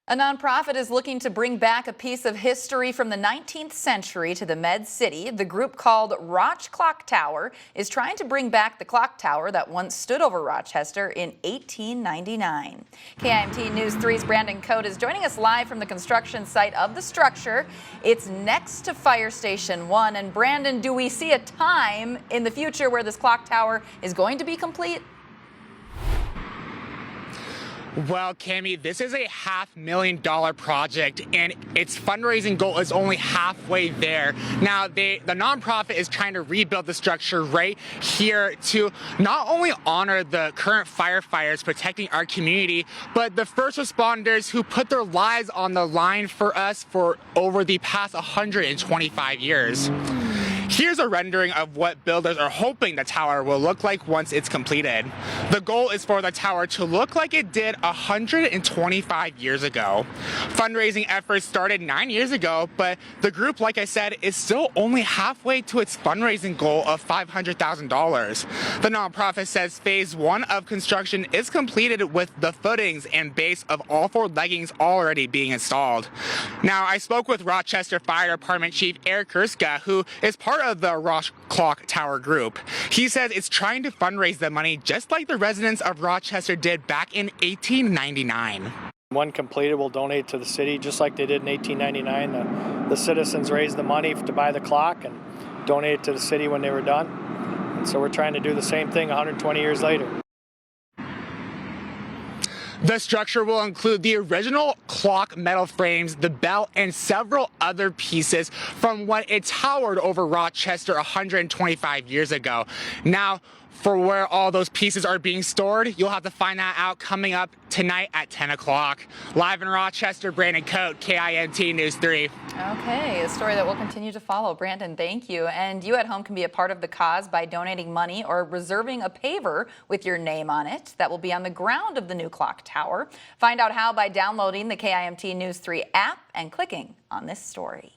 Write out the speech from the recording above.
A nonprofit is looking to bring back a piece of history from the 19th century to the Med City. The group called Roch Clock Tower is trying to bring back the clock tower that once stood over Rochester in 1899. KIMT News 3's Brandon Cote is joining us live from the construction site of the structure. It's next to Fire Station 1. And Brandon, do we see a time in the future where this clock tower is going to be complete? Well, Cami, this is a $500,000 project, and its fundraising goal is only halfway there. Now, the nonprofit is trying to rebuild the structure right here to not only honor the current firefighters protecting our community, but the first responders who put their lives on the line for us for over the past 125 years. Here's a rendering of what builders are hoping the tower will look like once it's completed. The goal is for the tower to look like it did 125 years ago. Fundraising efforts started 9 years ago, but the group, like I said, is still only halfway to its fundraising goal of $500,000. The nonprofit says phase 1 of construction is completed with the footings and base of all 4 leggings already being installed. Now, I spoke with Rochester Fire Department Chief Eric Kurska, who is part of the Roch Clock Tower group. He says it's trying to fundraise the money just like the residents of Rochester did back in 1899. When completed, we'll donate to the city just like they did in 1899. The citizens raised the money to buy the clock and donate it to the city when they were done. And so we're trying to do the same thing 120 years later. The structure will include the original clock metal frames, the bell, and several other pieces from when it towered over Rochester 125 years ago. Now, for where all those pieces are being stored, you'll have to find that out coming up tonight at 10 o'clock. Live in Rochester, Brandon Cote, KIMT News 3. Okay, a story that we'll continue to follow. Brandon, thank you. And you at home can be a part of the cause by donating money or reserving a paver with your name on it that will be on the ground of the new clock tower. Find out how by downloading the KIMT News 3 app and clicking on this story.